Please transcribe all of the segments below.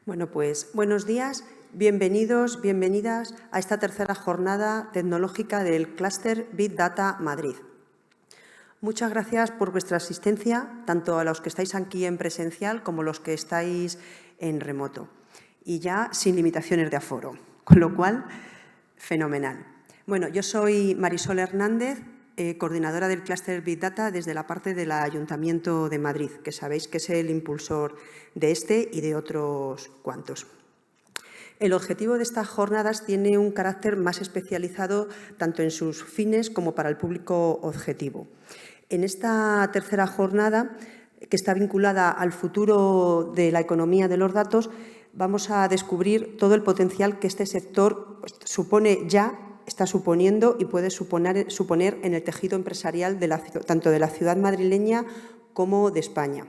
Bueno, pues buenos días, bienvenidos, bienvenidas a esta tercera jornada tecnológica del Clúster Big Data Madrid. Muchas gracias por vuestra asistencia, tanto a los que estáis aquí en presencial como los que estáis en remoto. Y ya sin limitaciones de aforo, con lo cual, fenomenal. Bueno, yo soy Marisol Hernández, coordinadora del Clúster Big Data desde la parte del Ayuntamiento de Madrid, que sabéis que es el impulsor de este y de otros cuantos. El objetivo de estas jornadas tiene un carácter más especializado tanto en sus fines como para el público objetivo. En esta tercera jornada, que está vinculada al futuro de la economía de los datos, vamos a descubrir todo el potencial que este sector está suponiendo y puede suponer en el tejido empresarial tanto de la ciudad madrileña como de España.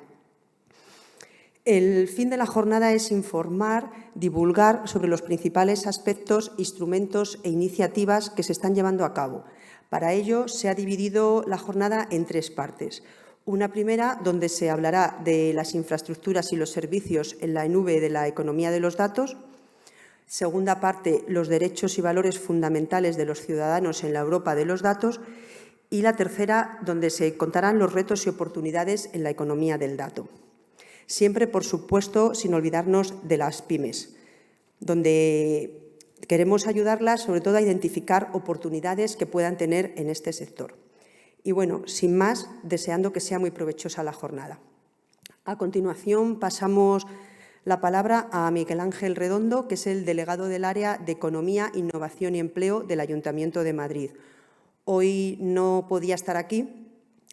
El fin de la jornada es informar, divulgar sobre los principales aspectos, instrumentos e iniciativas que se están llevando a cabo. Para ello, se ha dividido la jornada en tres partes. Una primera, donde se hablará de las infraestructuras y los servicios en la nube de la economía de los datos. Segunda parte, los derechos y valores fundamentales de los ciudadanos en la Europa de los datos. Y la tercera, donde se contarán los retos y oportunidades en la economía del dato. Siempre, por supuesto, sin olvidarnos de las pymes, donde queremos ayudarlas, sobre todo, a identificar oportunidades que puedan tener en este sector. Y bueno, sin más, deseando que sea muy provechosa la jornada. A continuación, pasamos la palabra a Miguel Ángel Redondo, que es el delegado del área de Economía, Innovación y Empleo del Ayuntamiento de Madrid. Hoy no podía estar aquí,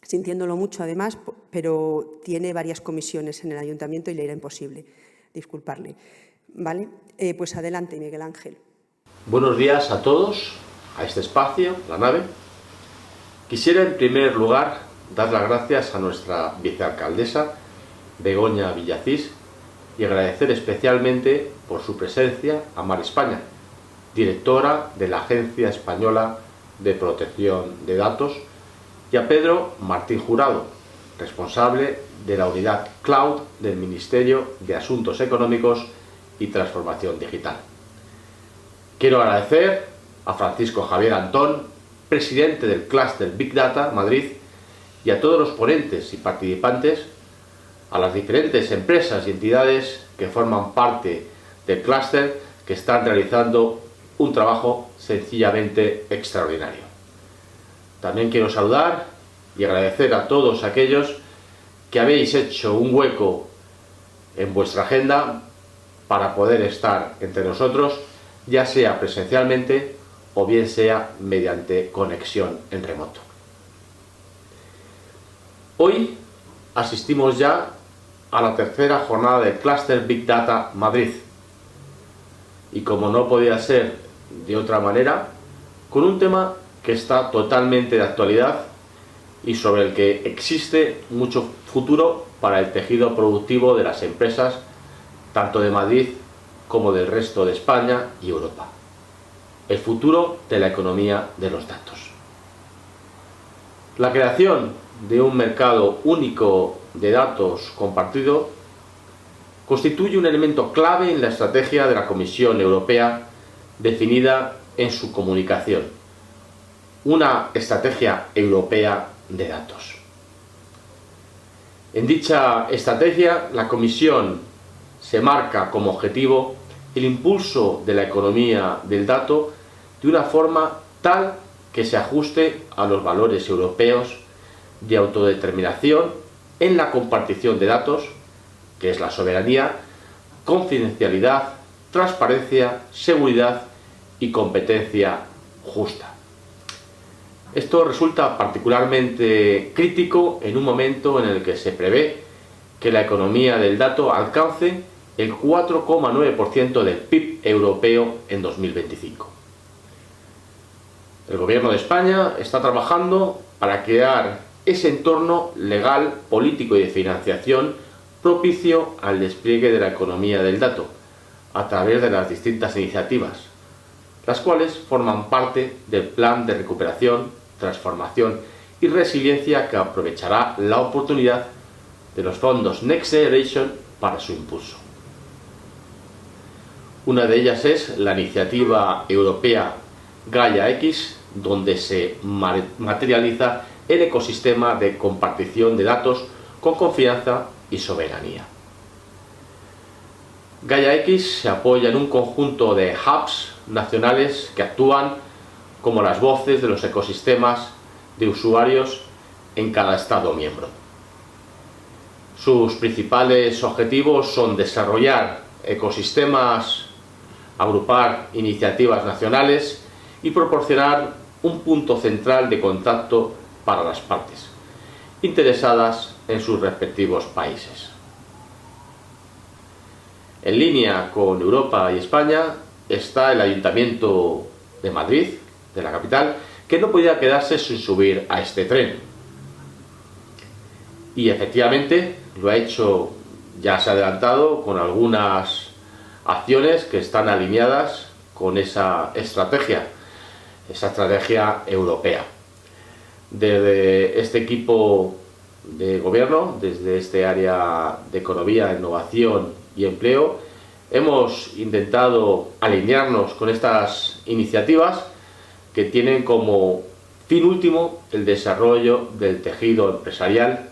sintiéndolo mucho además, pero tiene varias comisiones en el Ayuntamiento y le era imposible disculparle. ¿Vale? Pues adelante, Miguel Ángel. Buenos días a todos, a este espacio, la nave. Quisiera en primer lugar dar las gracias a nuestra vicealcaldesa, Begoña Villacís, y agradecer especialmente por su presencia a Mar España, directora de la Agencia Española de Protección de Datos, y a Pedro Martín Jurado, responsable de la unidad Cloud del Ministerio de Asuntos Económicos y Transformación Digital. Quiero agradecer a Francisco Javier Antón, presidente del Clúster Big Data Madrid, y a todos los ponentes y participantes, a las diferentes empresas y entidades que forman parte del clúster, que están realizando un trabajo sencillamente extraordinario. También quiero saludar y agradecer a todos aquellos que habéis hecho un hueco en vuestra agenda para poder estar entre nosotros, ya sea presencialmente o bien sea mediante conexión en remoto. Hoy asistimos ya a la tercera jornada del Clúster Big Data Madrid y, como no podía ser de otra manera, con un tema que está totalmente de actualidad y sobre el que existe mucho futuro para el tejido productivo de las empresas, tanto de Madrid como del resto de España y Europa. El futuro de la economía de los datos. La creación de un mercado único de datos compartido constituye un elemento clave en la estrategia de la Comisión Europea definida en su comunicación, una estrategia europea de datos. En dicha estrategia, la Comisión se marca como objetivo el impulso de la economía del dato de una forma tal que se ajuste a los valores europeos de autodeterminación en la compartición de datos, que es la soberanía, confidencialidad, transparencia, seguridad y competencia justa. Esto resulta particularmente crítico en un momento en el que se prevé que la economía del dato alcance el 4,9% del PIB europeo en 2025. El Gobierno de España está trabajando para crear ese entorno legal, político y de financiación propicio al despliegue de la economía del dato a través de las distintas iniciativas, las cuales forman parte del Plan de Recuperación, Transformación y Resiliencia, que aprovechará la oportunidad de los fondos Next Generation para su impulso. Una de ellas es la iniciativa europea Gaia X, donde se materializa el ecosistema de compartición de datos con confianza y soberanía. Gaia X se apoya en un conjunto de hubs nacionales que actúan como las voces de los ecosistemas de usuarios en cada Estado miembro. Sus principales objetivos son desarrollar ecosistemas, agrupar iniciativas nacionales y proporcionar un punto central de contacto para las partes interesadas en sus respectivos países. En línea con Europa y España está el Ayuntamiento de Madrid, de la capital, que no podía quedarse sin subir a este tren. Y efectivamente lo ha hecho, ya se ha adelantado, con algunas acciones que están alineadas con esa estrategia europea. Desde este equipo de gobierno, desde este área de economía, innovación y empleo, hemos intentado alinearnos con estas iniciativas que tienen como fin último el desarrollo del tejido empresarial,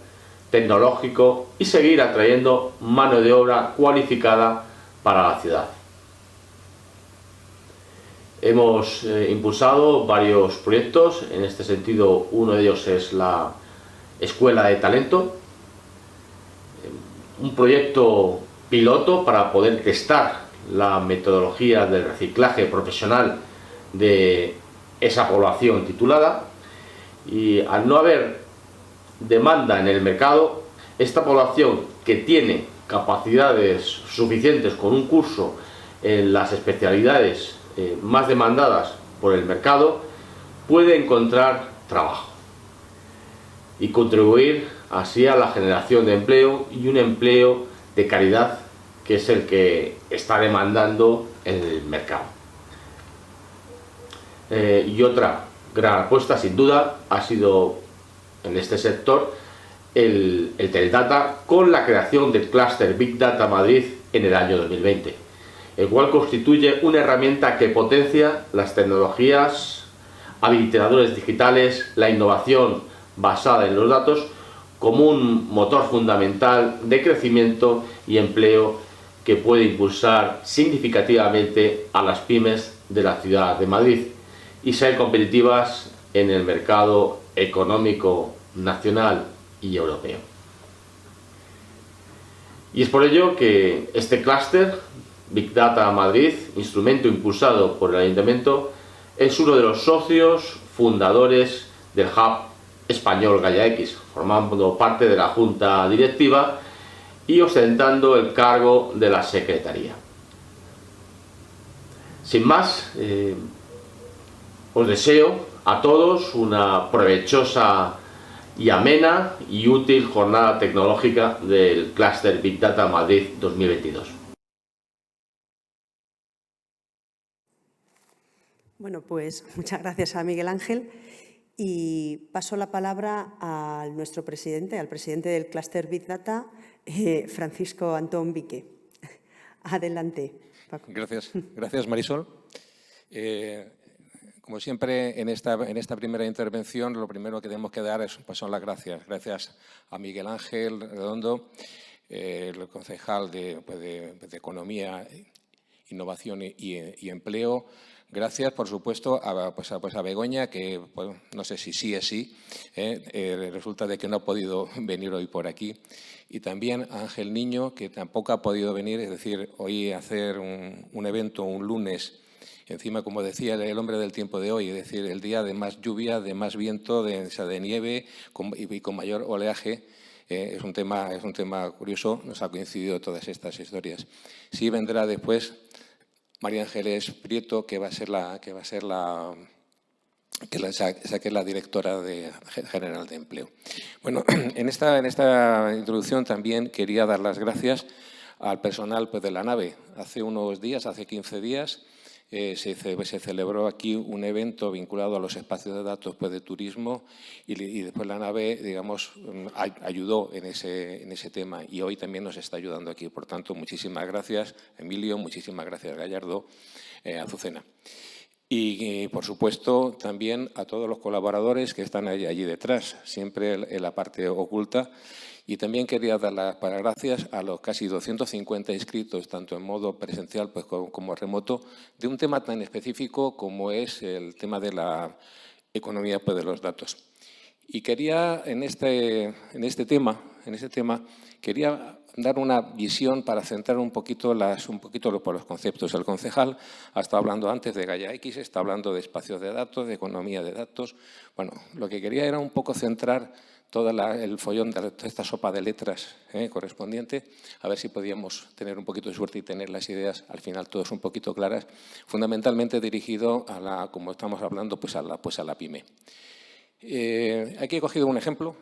tecnológico y seguir atrayendo mano de obra cualificada para la ciudad. Hemos impulsado varios proyectos, en este sentido uno de ellos es la Escuela de Talento, un proyecto piloto para poder testar la metodología del reciclaje profesional de esa población titulada, y al no haber demanda en el mercado, esta población que tiene capacidades suficientes con un curso en las especialidades más demandadas por el mercado, puede encontrar trabajo y contribuir así a la generación de empleo, y un empleo de calidad que es el que está demandando el mercado. Y otra gran apuesta, sin duda, ha sido en este sector el Teledata, con la creación del clúster Big Data Madrid en el año 2020, el cual constituye una herramienta que potencia las tecnologías, habilitadores digitales, la innovación basada en los datos, como un motor fundamental de crecimiento y empleo que puede impulsar significativamente a las pymes de la ciudad de Madrid y ser competitivas en el mercado económico nacional y europeo. Y es por ello que este clúster Big Data Madrid, instrumento impulsado por el Ayuntamiento, es uno de los socios fundadores del Hub español Gaia X, formando parte de la Junta Directiva y ostentando el cargo de la Secretaría. Sin más, os deseo a todos una provechosa y amena y útil jornada tecnológica del Clúster Big Data Madrid 2022. Bueno, pues muchas gracias a Miguel Ángel, y paso la palabra a nuestro presidente, al presidente del Clúster Big Data, Francisco Antón Vique. Adelante, Paco. Gracias Marisol. Como siempre, en esta primera intervención, lo primero que tenemos que dar son las gracias. Gracias a Miguel Ángel Redondo, el concejal de Economía, Innovación y Empleo. Gracias, por supuesto, a Begoña, que pues, no sé si sí es sí, resulta de que no ha podido venir hoy por aquí. Y también a Ángel Niño, que tampoco ha podido venir, es decir, hoy hacer un evento un lunes, encima, como decía el hombre del tiempo de hoy, es decir, el día de más lluvia, de más viento, de nieve y con mayor oleaje. Es un tema curioso, nos ha coincidido todas estas historias. Sí vendrá después María Ángeles Prieto, que va a ser la directora general de empleo. Bueno, en esta introducción también quería dar las gracias al personal de la nave. Hace 15 días, se celebró aquí un evento vinculado a los espacios de datos pues, de turismo y después la nave, digamos, ayudó en ese tema y hoy también nos está ayudando aquí. Por tanto, muchísimas gracias, Emilio, muchísimas gracias, Gallardo, Azucena. Y, por supuesto, también a todos los colaboradores que están allí detrás, siempre en la parte oculta. Y también quería dar las gracias a los casi 250 inscritos, tanto en modo presencial pues, como remoto, de un tema tan específico como es el tema de la economía pues, de los datos. Y quería, en este tema, quería dar una visión para centrar un poquito por los conceptos. El concejal ha estado hablando antes de Gaia X, está hablando de espacios de datos, de economía de datos. Bueno, lo que quería era un poco centrar todo el follón de esta sopa de letras correspondiente, a ver si podíamos tener un poquito de suerte y tener las ideas al final todas un poquito claras, fundamentalmente dirigido a la, como estamos hablando, pues a la pyme. Aquí he cogido un ejemplo,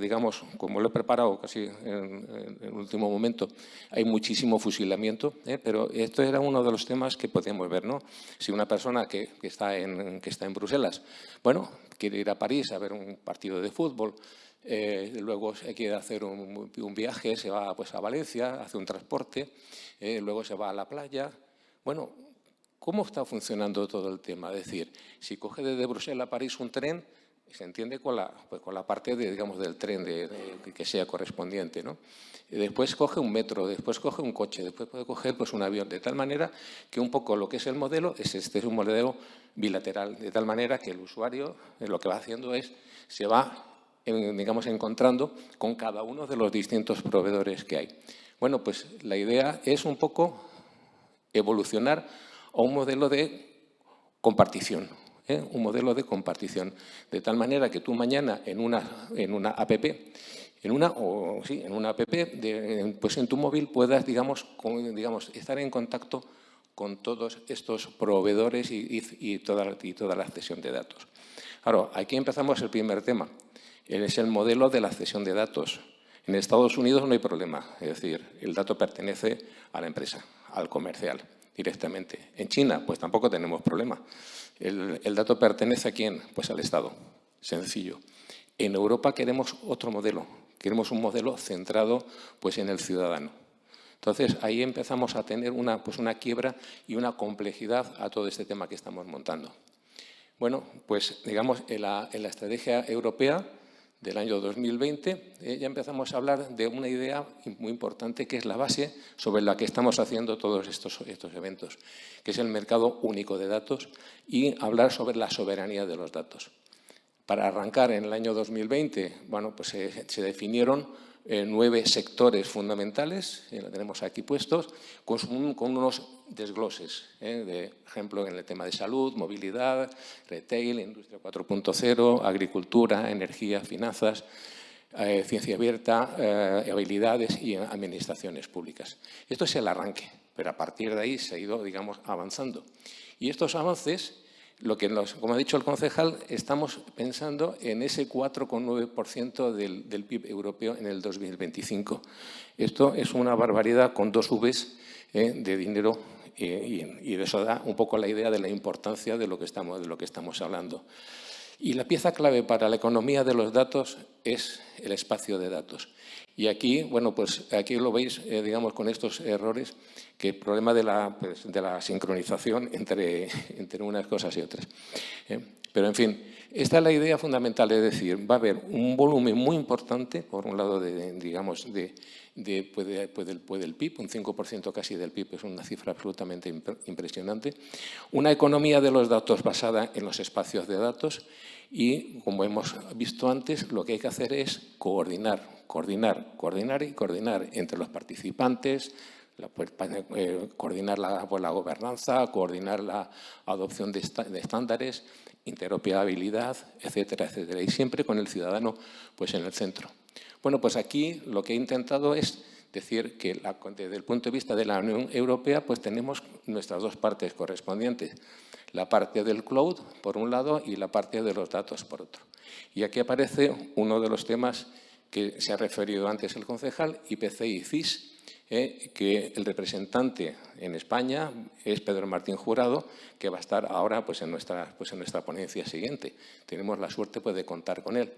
digamos, como lo he preparado casi en el último momento, hay muchísimo fusilamiento, pero esto era uno de los temas que podíamos ver, ¿no? Si una persona que está en Bruselas, bueno, quiere ir a París a ver un partido de fútbol, luego quiere hacer un viaje, se va pues, a Valencia, hace un transporte, luego se va a la playa. Bueno, ¿cómo está funcionando todo el tema? Es decir, si coge desde Bruselas a París un tren, se entiende con la parte digamos, del tren que sea correspondiente, ¿no? Y después coge un metro, después coge un coche, después puede coger pues, un avión, de tal manera que un poco lo que es el modelo es un modelo bilateral, de tal manera que el usuario lo que va haciendo es, se va digamos, encontrando con cada uno de los distintos proveedores que hay. Bueno, pues la idea es un poco evolucionar a un modelo de compartición. Un modelo de compartición, de tal manera que tú mañana en una app, pues en tu móvil puedas, digamos, estar en contacto con todos estos proveedores y toda la cesión de datos. Ahora, aquí empezamos el primer tema, es el modelo de la cesión de datos. En Estados Unidos no hay problema, es decir, el dato pertenece a la empresa, al comercial, directamente. En China, pues tampoco tenemos problema. El dato pertenece ¿a quién? Pues al Estado, sencillo. En Europa queremos otro modelo, queremos un modelo centrado pues, en el ciudadano. Entonces, ahí empezamos a tener una quiebra y una complejidad a todo este tema que estamos montando. Bueno, pues digamos, en la estrategia europea del año 2020 ya empezamos a hablar de una idea muy importante que es la base sobre la que estamos haciendo todos estos eventos, que es el mercado único de datos y hablar sobre la soberanía de los datos. Para arrancar en el año 2020, bueno, pues se definieron 9 sectores fundamentales, lo tenemos aquí puestos, con unos desgloses, de ejemplo en el tema de salud, movilidad, retail, industria 4.0, agricultura, energía, finanzas, ciencia abierta, habilidades y administraciones públicas. Esto es el arranque, pero a partir de ahí se ha ido, digamos, avanzando. Y estos avances, como ha dicho el concejal, estamos pensando en ese 4,9% del PIB europeo en el 2025. Esto es una barbaridad con 2 Vs de dinero y eso da un poco la idea de la importancia de lo que estamos hablando. Y la pieza clave para la economía de los datos es el espacio de datos. Y aquí, bueno, pues aquí lo veis, digamos, con estos errores, que el problema de la sincronización entre unas cosas y otras. Pero, en fin, esta es la idea fundamental, es decir, va a haber un volumen muy importante, por un lado, del PIB, un 5% casi del PIB, es una cifra absolutamente impresionante. Una economía de los datos basada en los espacios de datos y, como hemos visto antes, lo que hay que hacer es coordinar entre los participantes, coordinar la gobernanza, coordinar la adopción de estándares, interoperabilidad, etcétera, etcétera, y siempre con el ciudadano pues, en el centro. Bueno, pues aquí lo que he intentado es decir que desde el punto de vista de la Unión Europea pues tenemos nuestras 2 partes correspondientes, la parte del cloud por un lado y la parte de los datos por otro. Y aquí aparece uno de los temas que se ha referido antes el concejal, IPC y CIS, que el representante en España es Pedro Martín Jurado, que va a estar ahora pues, en nuestra ponencia siguiente. Tenemos la suerte pues, de contar con él.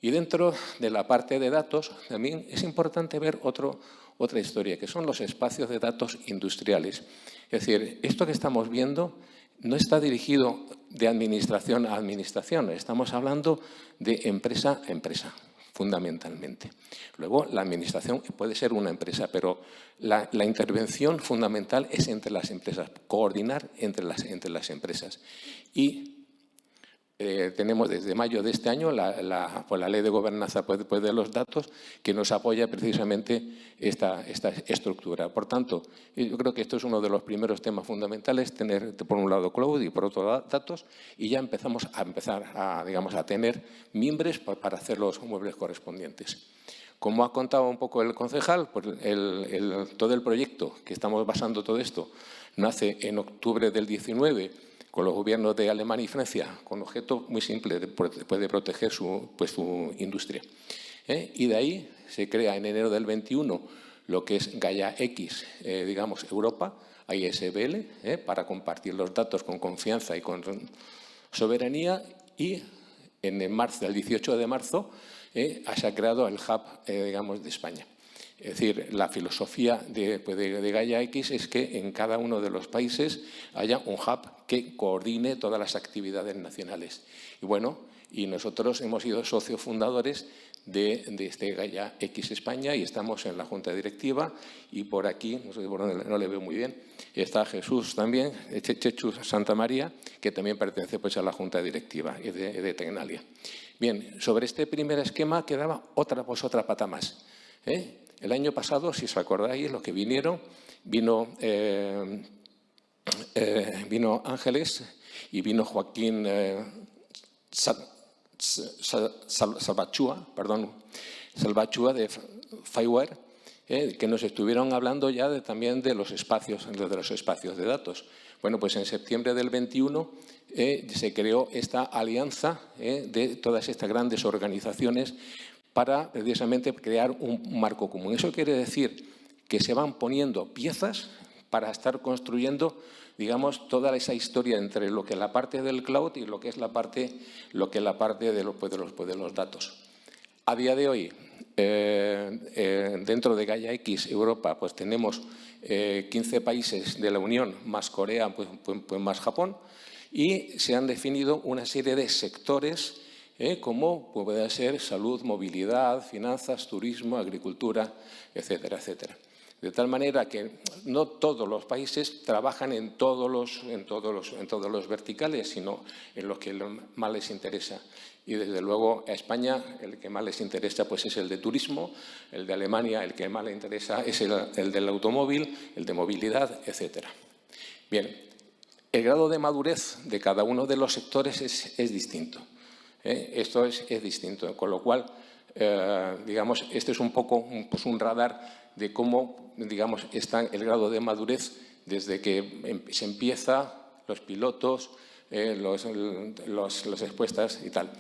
Y dentro de la parte de datos también es importante ver otra historia, que son los espacios de datos industriales. Es decir, esto que estamos viendo no está dirigido de administración a administración, estamos hablando de empresa a empresa, fundamentalmente. Luego, la administración puede ser una empresa, pero la intervención fundamental es entre las empresas, coordinar entre las empresas. Y tenemos desde mayo de este año la Ley de Gobernanza de los Datos, que nos apoya precisamente esta estructura. Por tanto, yo creo que esto es uno de los primeros temas fundamentales, tener por un lado cloud y por otro datos, y ya empezamos a tener mimbres para hacer los muebles correspondientes. Como ha contado un poco el concejal, pues todo el proyecto que estamos basando todo esto nace en octubre del 19, con los gobiernos de Alemania y Francia, con objeto muy simple de proteger su industria. Y de ahí se crea en enero del 21 lo que es Gaia X, Europa, ISBL, para compartir los datos con confianza y con soberanía. Y en el 18 de marzo se ha creado el hub de España. Es decir, la filosofía de Gaia X es que en cada uno de los países haya un hub que coordine todas las actividades nacionales. Y bueno, y nosotros hemos sido socios fundadores de este Gaia X España y estamos en la Junta Directiva, y por aquí, no sé por dónde, no le veo muy bien, está Jesús también, Chechu Santa María, que también pertenece pues, a la Junta Directiva de Tecnalia. Bien, sobre este primer esquema quedaba otra pata más. El año pasado, si os acordáis, lo que vino Ángeles y vino Joaquín Salvatúa de Fireware, que nos estuvieron hablando ya también de los espacios de datos. Bueno, pues en septiembre del 21 se creó esta alianza de todas estas grandes organizaciones para precisamente crear un marco común. Eso quiere decir que se van poniendo piezas para estar construyendo, digamos, toda esa historia entre lo que es la parte del cloud y lo que es la parte de los datos. A día de hoy, dentro de Gaia X Europa, pues tenemos 15 países de la Unión, más Corea, pues más Japón, y se han definido una serie de sectores como puede ser salud, movilidad, finanzas, turismo, agricultura, etcétera, etcétera. De tal manera que no todos los países trabajan en todos los verticales, sino en los que más les interesa. Y desde luego a España el que más les interesa pues, es el de turismo, el de Alemania el que más les interesa es el del automóvil, el de movilidad, etcétera. Bien, el grado de madurez de cada uno de los sectores es distinto. Esto es distinto, con lo cual, digamos, este es un poco un radar de cómo, digamos, está el grado de madurez desde que se empieza, los pilotos, las expuestas y tal.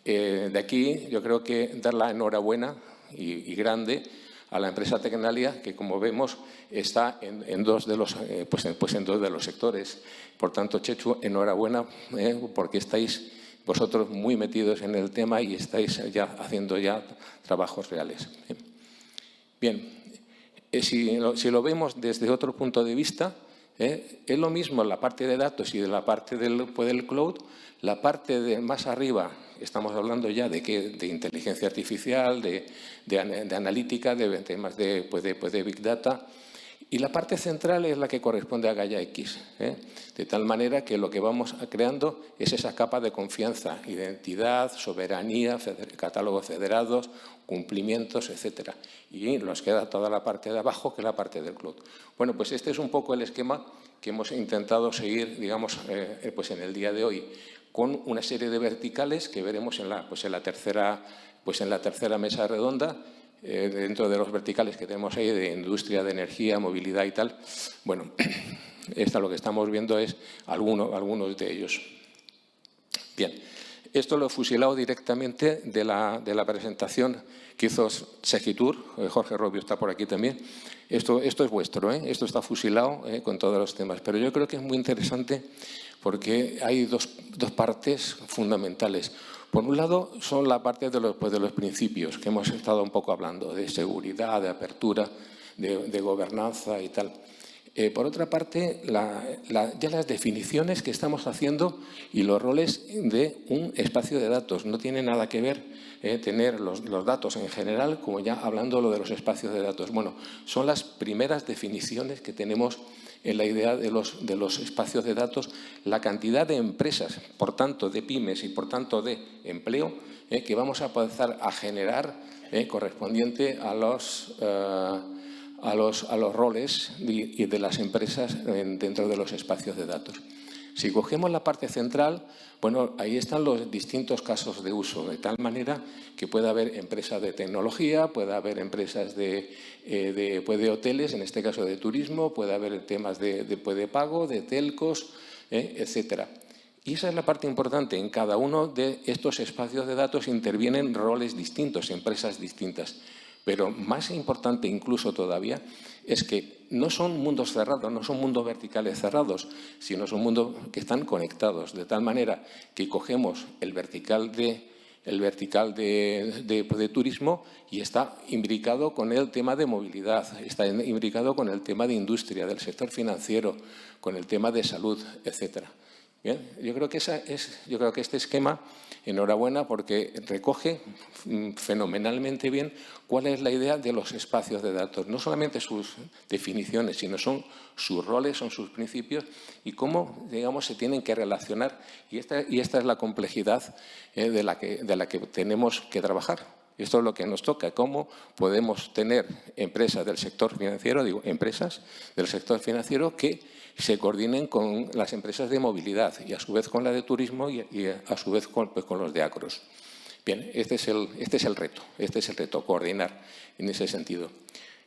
De aquí yo creo que dar la enhorabuena y grande a la empresa Tecnalia, que como vemos está en dos de los sectores. Por tanto, Chechu, enhorabuena porque estáis vosotros muy metidos en el tema y estáis ya haciendo trabajos reales. Bien, si lo vemos desde otro punto de vista, es lo mismo la parte de datos y de la parte del cloud. La parte de más arriba, estamos hablando ya de inteligencia artificial, de analítica, de temas de Big Data. Y la parte central es la que corresponde a Gaia X, de tal manera que lo que vamos creando es esa capa de confianza, identidad, soberanía, catálogos federados, cumplimientos, etcétera. Y nos queda toda la parte de abajo, que es la parte del cloud. Bueno, pues este es un poco el esquema que hemos intentado seguir, digamos, pues en el día de hoy, con una serie de verticales que veremos en la tercera mesa redonda. Dentro de los verticales que tenemos ahí de industria, de energía, movilidad y tal, bueno, lo que estamos viendo es algunos de ellos. Bien, Esto lo he fusilado directamente de la presentación que hizo Segitur, Jorge Robio está por aquí también. Esto es vuestro, esto está fusilado con todos los temas. Pero yo creo que es muy interesante porque hay dos partes fundamentales. Por un lado, son la parte de los principios que hemos estado un poco hablando, de seguridad, de apertura, de gobernanza y tal. Por otra parte, ya las definiciones que estamos haciendo y los roles de un espacio de datos. No tiene nada que ver tener los datos en general, como ya hablando lo de los espacios de datos. Bueno, son las primeras definiciones que tenemos en la idea de los espacios de datos, la cantidad de empresas, por tanto de pymes y por tanto de empleo, que vamos a empezar a generar correspondiente a los roles y de las empresas dentro de los espacios de datos. Si cogemos la parte central, bueno, ahí están los distintos casos de uso, de tal manera que puede haber empresas de tecnología, puede haber empresas de hoteles, en este caso de turismo, puede haber temas de pago, de telcos, etcétera. Y esa es la parte importante. En cada uno de estos espacios de datos intervienen roles distintos, empresas distintas. Pero más importante incluso todavía es que no son mundos cerrados, no son mundos verticales cerrados, sino son mundos que están conectados, de tal manera que cogemos el vertical de turismo y está imbricado con el tema de movilidad, está imbricado con el tema de industria, del sector financiero, con el tema de salud, etcétera. Bien, yo creo que este esquema, enhorabuena, porque recoge fenomenalmente bien cuál es la idea de los espacios de datos. No solamente sus definiciones, sino son sus roles, son sus principios y cómo, digamos, se tienen que relacionar. Y esta es la complejidad de la que tenemos que trabajar. Esto es lo que nos toca, cómo podemos tener empresas del sector financiero, empresas del sector financiero que se coordinen con las empresas de movilidad y a su vez con la de turismo y a su vez con los de agros. Bien, este es el reto, coordinar en ese sentido.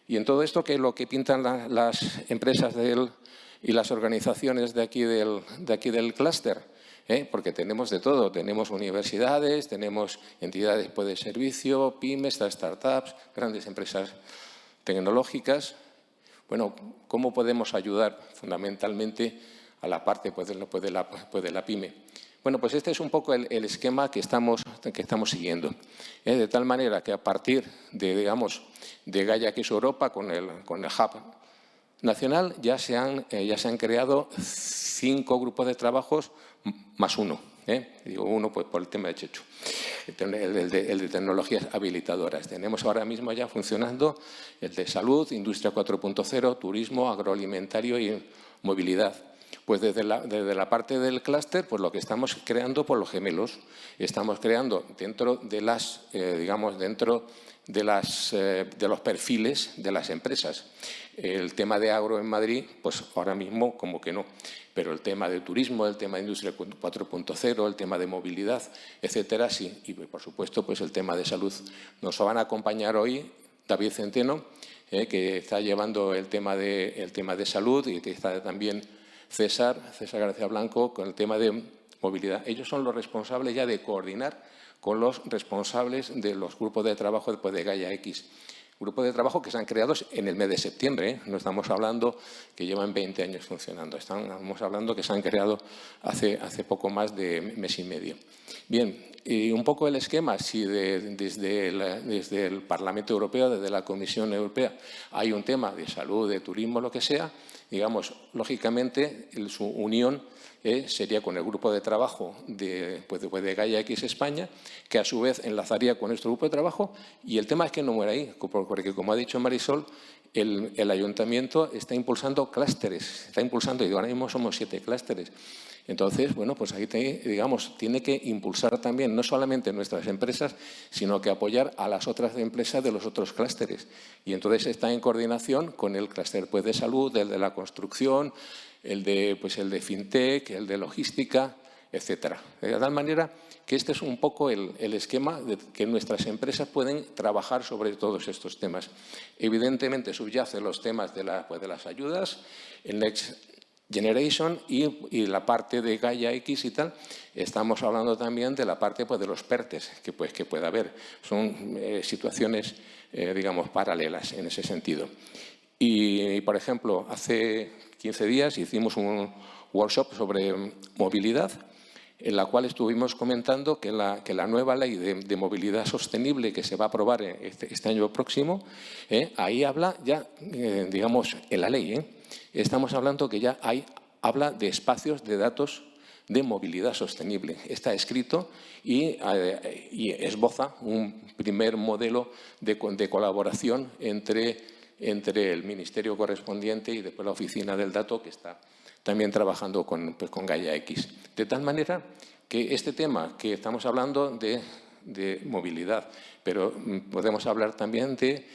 Y en todo esto, que lo que pintan las empresas y las organizaciones de aquí del clúster, porque tenemos de todo, tenemos universidades, tenemos entidades de servicio, pymes, startups, grandes empresas tecnológicas. Bueno, ¿cómo podemos ayudar fundamentalmente a la parte de la pyme? Bueno, pues este es un poco el esquema que estamos siguiendo. De tal manera que a partir de Gaia X Europa con el Hub nacional ya se han creado 5 grupos de trabajos más uno. Digo uno pues por el tema de Chechu, el de tecnologías habilitadoras. Tenemos ahora mismo ya funcionando el de salud, industria 4.0, turismo, agroalimentario y movilidad. Pues desde la parte del clúster, pues lo que estamos creando por los gemelos, estamos creando dentro de los perfiles de las empresas. El tema de agro en Madrid, pues ahora mismo como que no. Pero el tema de turismo, el tema de industria 4.0, el tema de movilidad, etcétera, sí. Y por supuesto, pues el tema de salud. Nos van a acompañar hoy David Centeno, que está llevando el tema de salud, y que está también César García Blanco con el tema de movilidad. Ellos son los responsables ya de coordinar con los responsables de los grupos de trabajo después de Gaia X. Grupos de trabajo que se han creado en el mes de septiembre, no estamos hablando que llevan 20 años funcionando, estamos hablando que se han creado hace poco más de mes y medio. Bien, y un poco el esquema, si desde el Parlamento Europeo, desde la Comisión Europea, hay un tema de salud, de turismo, lo que sea, digamos, lógicamente su unión sería con el grupo de trabajo de Gaia X España, que a su vez enlazaría con nuestro grupo de trabajo, y el tema es que no muera ahí, porque como ha dicho Marisol, el ayuntamiento está impulsando clústeres, y ahora mismo somos 7 clústeres. Entonces, bueno, pues ahí tiene que impulsar también no solamente nuestras empresas, sino que apoyar a las otras empresas de los otros clústeres. Y entonces está en coordinación con el clúster de salud, el de la construcción, el de fintech, el de logística, etcétera. De tal manera que este es un poco el esquema de que nuestras empresas pueden trabajar sobre todos estos temas. Evidentemente subyace los temas de las ayudas, el Next Generation y la parte de Gaia X y tal. Estamos hablando también de la parte pues, de los PERTES que pueda haber. Son situaciones, digamos, paralelas en ese sentido. Y, por ejemplo, hace 15 días hicimos un workshop sobre movilidad, en la cual estuvimos comentando que la nueva ley de movilidad sostenible que se va a aprobar este año próximo, ahí habla ya, digamos, en la ley, estamos hablando que ya habla de espacios de datos de movilidad sostenible. Está escrito y esboza un primer modelo de colaboración entre el ministerio correspondiente y después la oficina del dato, que está también trabajando con Gaia X. De tal manera que este tema que estamos hablando de movilidad, pero podemos hablar también de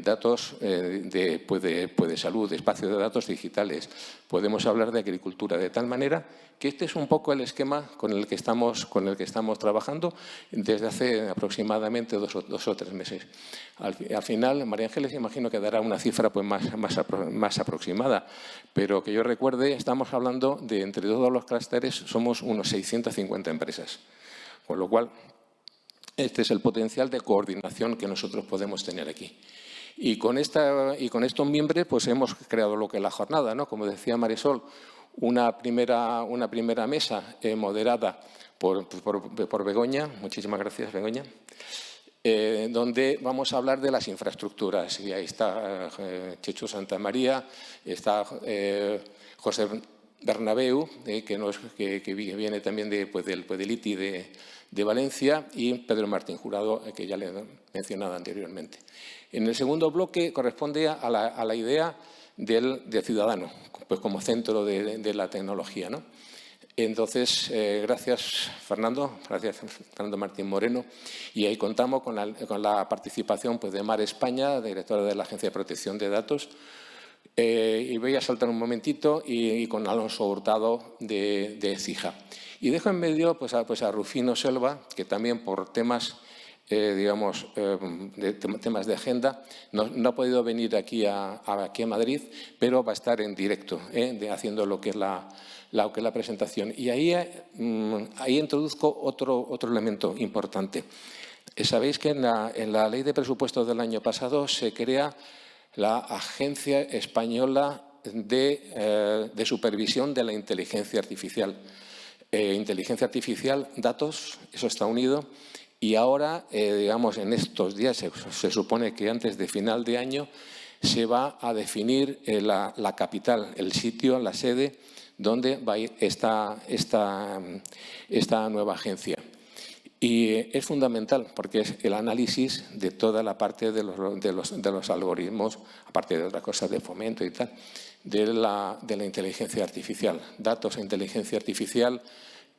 datos de salud, de espacios de datos digitales, podemos hablar de agricultura, de tal manera que este es un poco el esquema con el que estamos trabajando desde hace aproximadamente dos o tres meses. Al final, María Ángeles imagino que dará una cifra pues, más aproximada, pero que yo recuerde, estamos hablando de entre todos los clústeres somos unos 650 empresas, con lo cual este es el potencial de coordinación que nosotros podemos tener aquí. Y con estos miembros pues hemos creado lo que es la jornada, ¿no? Como decía Marisol, una primera mesa moderada por Begoña. Muchísimas gracias, Begoña. Donde vamos a hablar de las infraestructuras. Y ahí está Chechu Santamaría, está José Bernabeu, que viene también del ITI de Valencia, y Pedro Martín Jurado, que ya le he mencionado anteriormente. En el segundo bloque corresponde a la idea del ciudadano, pues como centro de la tecnología, ¿no? Entonces, gracias Fernando Martín Moreno, y ahí contamos con la participación pues, de Mar España, directora de la Agencia de Protección de Datos, y voy a saltar un momentito, y con Alonso Hurtado de CIJA. Y dejo en medio pues, a Rufino Selva, que también por temas, digamos, temas de agenda, no ha podido venir aquí a Madrid, pero va a estar en directo, haciendo lo que es la presentación. Y ahí introduzco otro elemento importante. Sabéis que en la Ley de Presupuestos del año pasado se crea la Agencia Española de Supervisión de la Inteligencia Artificial. Inteligencia artificial, datos, eso está unido. Y ahora, digamos, en estos días, se supone que antes de final de año, se va a definir la capital, el sitio, la sede, donde va a ir esta nueva agencia. Y es fundamental porque es el análisis de toda la parte de los algoritmos, aparte de otras cosas de fomento y tal, de la inteligencia artificial, datos e inteligencia artificial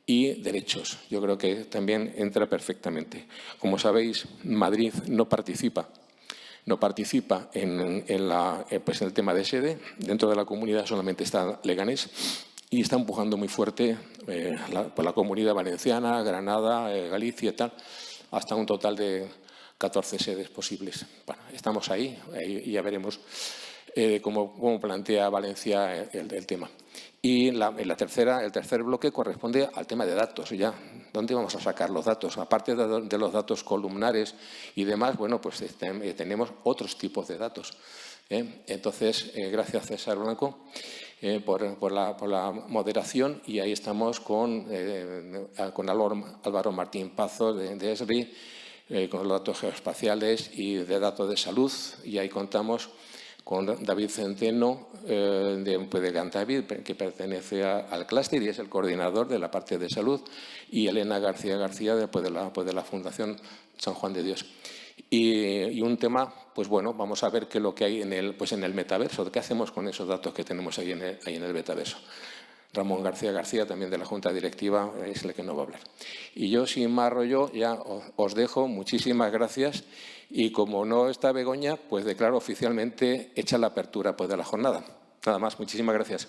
y derechos. Yo creo que también entra perfectamente. Como sabéis, Madrid no participa en el tema de sede. Dentro de la comunidad solamente está Leganés y está empujando muy fuerte por la comunidad valenciana, Granada, Galicia y tal, hasta un total de 14 sedes posibles. Bueno, estamos ahí y ya veremos cómo plantea Valencia el tema. Y el tercer bloque corresponde al tema de datos. Ya, ¿dónde vamos a sacar los datos? Aparte de los datos columnares y demás, bueno, pues tenemos otros tipos de datos. Entonces, gracias César Blanco por la moderación, y ahí estamos con Álvaro Martín Pazo de ESRI, con los datos geoespaciales y de datos de salud, y ahí contamos con David Centeno de Gantavid, que pertenece al clúster y es el coordinador de la parte de salud, y Elena García de la Fundación San Juan de Dios. Y un tema, pues bueno, vamos a ver qué es lo que hay en el metaverso, qué hacemos con esos datos que tenemos ahí en el metaverso. Ramón García, también de la Junta Directiva, es el que nos va a hablar. Y yo, sin más rollo, ya os dejo. Muchísimas gracias. Y como no está Begoña, pues declaro oficialmente hecha la apertura de la jornada. Nada más. Muchísimas gracias.